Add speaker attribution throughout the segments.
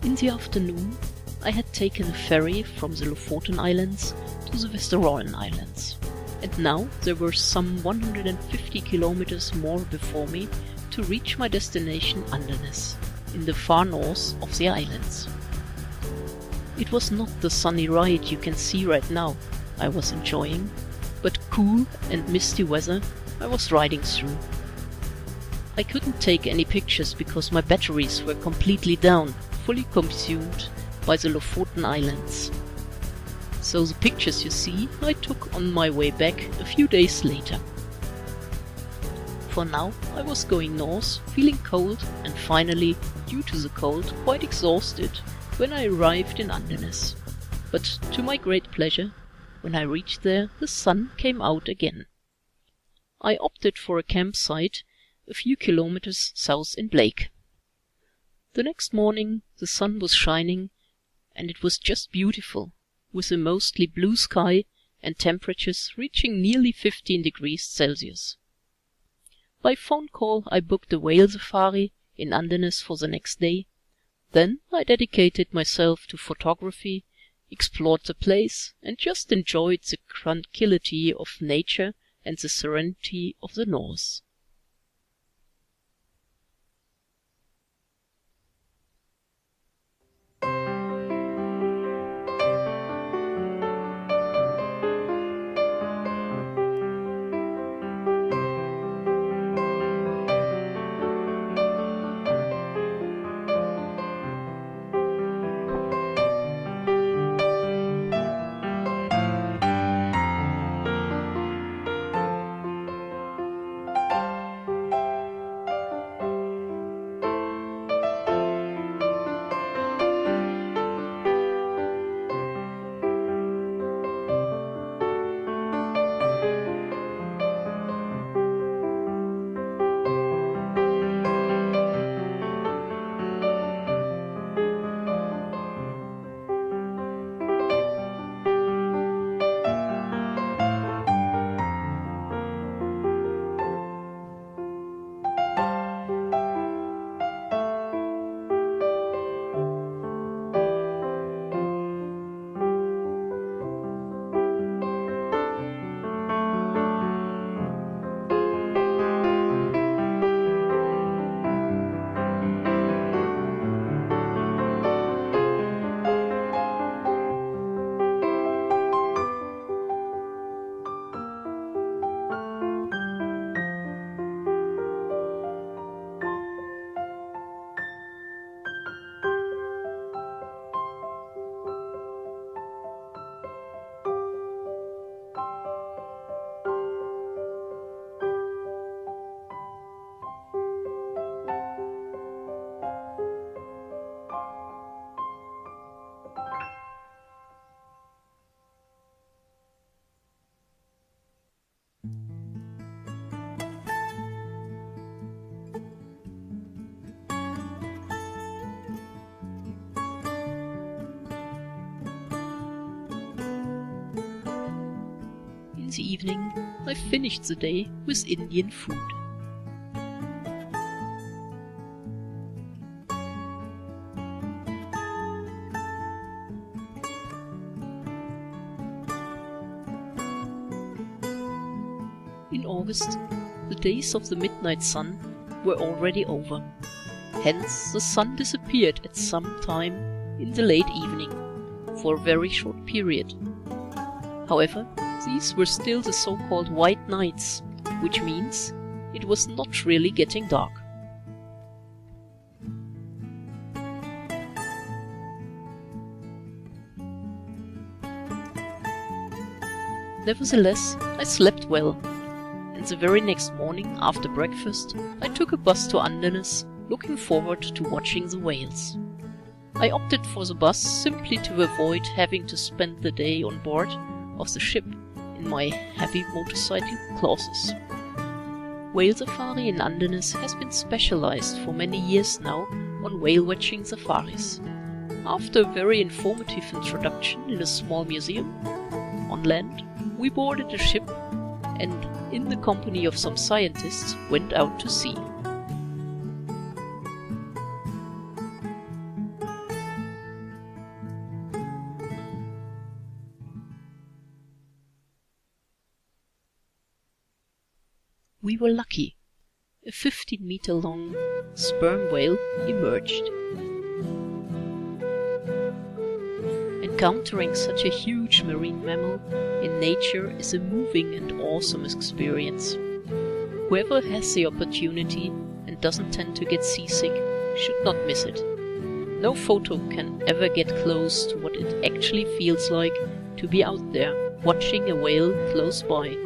Speaker 1: In the afternoon, I had taken a ferry from the Lofoten Islands to the Vesterålen Islands, and now there were some 150 kilometers more before me to reach my destination Andenes, in the far north of the islands. It was not the sunny ride you can see right now I was enjoying, but cool and misty weather I was riding through. I couldn't take any pictures because my batteries were completely down, fully consumed by the Lofoten Islands. So the pictures you see I took on my way back a few days later. For now I was going north, feeling cold and finally, due to the cold, quite exhausted when I arrived in Andenes. But to my great pleasure, when I reached there the sun came out again. I opted for a campsite a few kilometers south in Blake. The next morning the sun was shining and it was just beautiful, with a mostly blue sky and temperatures reaching nearly 15 degrees Celsius. By phone call I booked a whale safari in Andenes for the next day. Then I dedicated myself to photography, explored the place, and just enjoyed the tranquility of nature and the serenity of the north. In the evening, I finished the day with Indian food. In August, the days of the midnight sun were already over. Hence, the sun disappeared at some time in the late evening, for a very short period. However, these were still the so-called white nights, which means it was not really getting dark. Nevertheless, I slept well, and the very next morning after breakfast I took a bus to Andenes, looking forward to watching the whales. I opted for the bus simply to avoid having to spend the day on board of the ship in my heavy motorcycle clothes. Whale safari in Andenes has been specialized for many years now on whale watching safaris. After a very informative introduction in a small museum on land, we boarded a ship and, in the company of some scientists, went out to sea. we were lucky. A 15-meter-long sperm whale emerged. Encountering such a huge marine mammal in nature is a moving and awesome experience. Whoever has the opportunity and doesn't tend to get seasick should not miss it. No photo can ever get close to what it actually feels like to be out there watching a whale close by.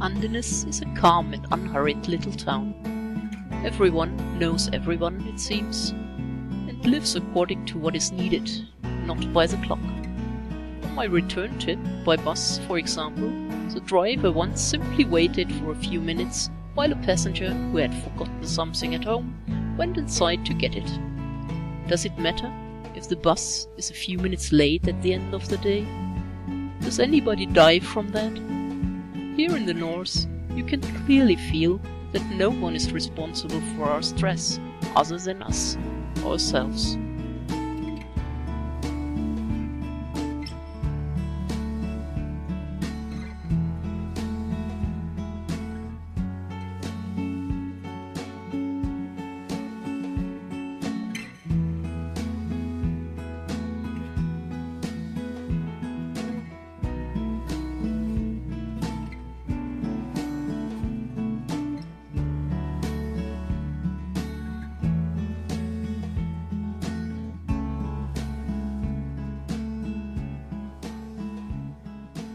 Speaker 1: Andenes is a calm and unhurried little town. Everyone knows everyone, it seems, and lives according to what is needed, not by the clock. On my return trip, by bus for example, the driver once simply waited for a few minutes while a passenger who had forgotten something at home went inside to get it. Does it matter if the bus is a few minutes late at the end of the day? Does anybody die from that? Here in the north, you can clearly feel that no one is responsible for our stress other than us, ourselves.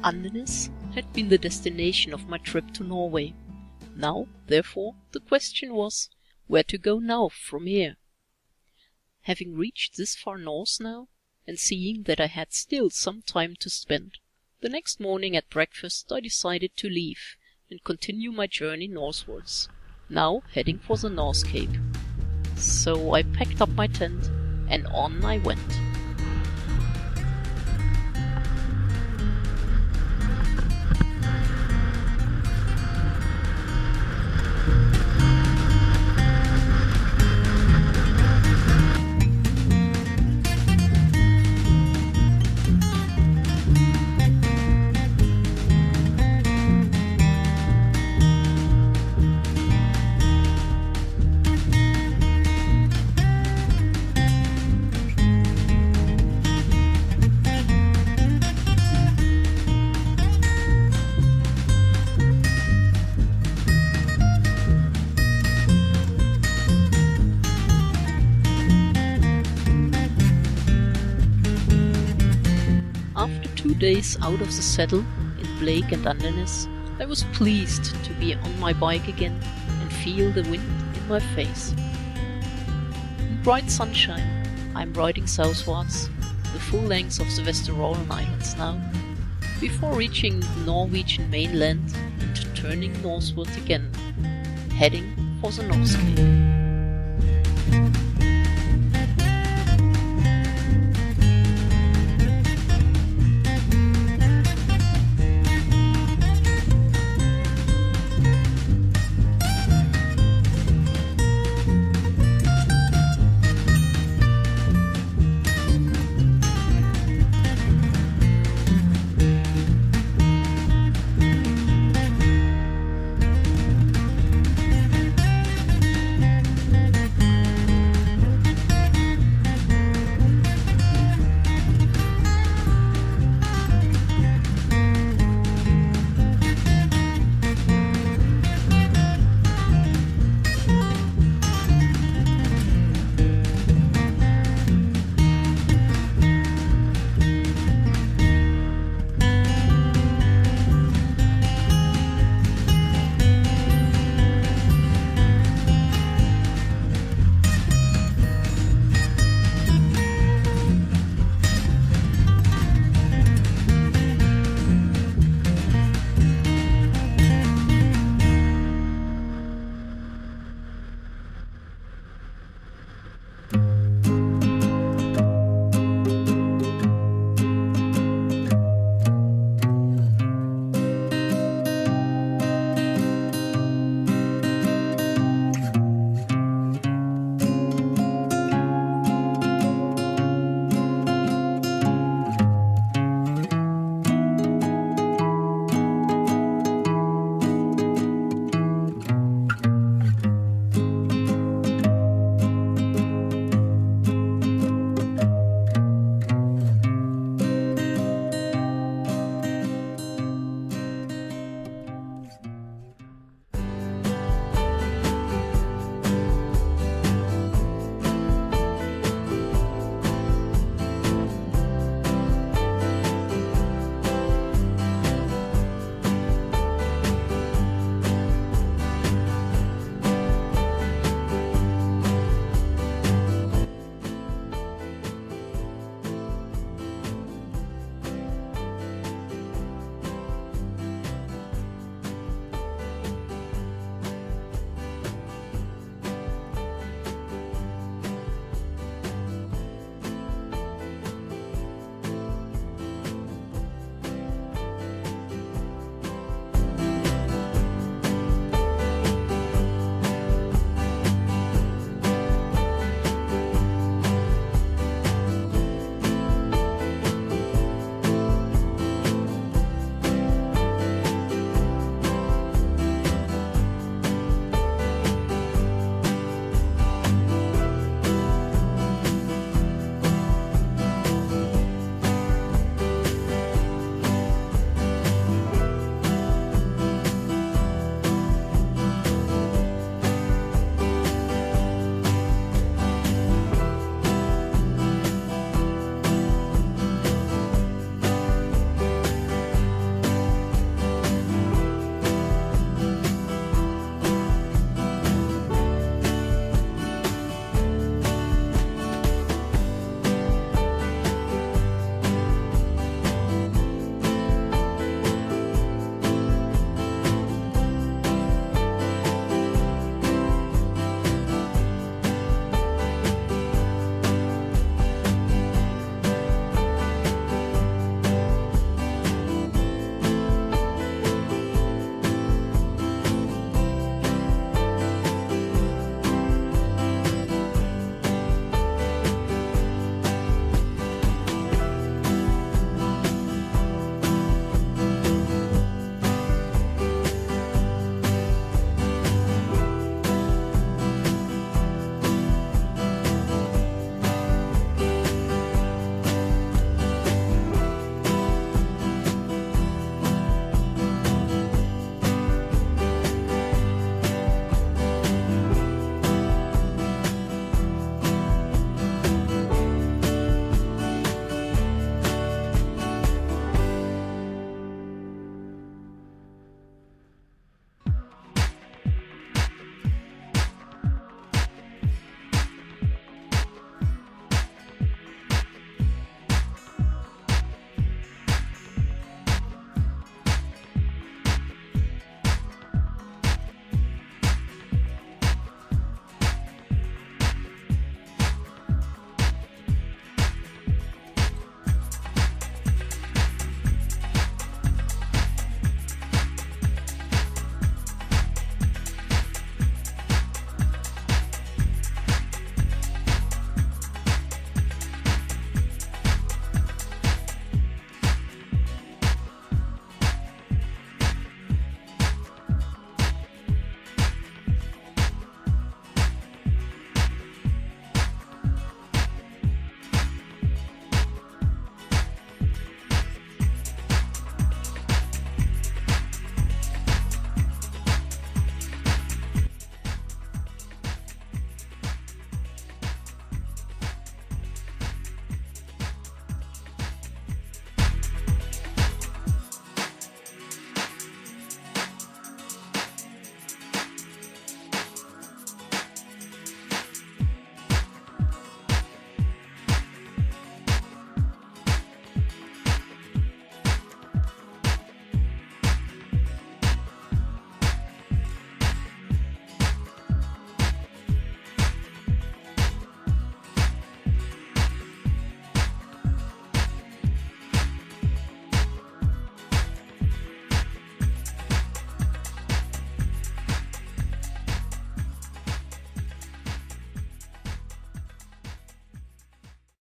Speaker 1: Andenes had been the destination of my trip to Norway. Now, therefore, the question was, where to go now from here? Having reached this far north now, and seeing that I had still some time to spend, the next morning at breakfast I decided to leave and continue my journey northwards, now heading for the North Cape. So I packed up my tent, and on I went. After 2 days out of the saddle in Blake and Andenes, I was pleased to be on my bike again and feel the wind in my face. In bright sunshine, I'm riding southwards, the full length of the Vesterålen Islands now, before reaching the Norwegian mainland and turning northward again, heading for the North Cape.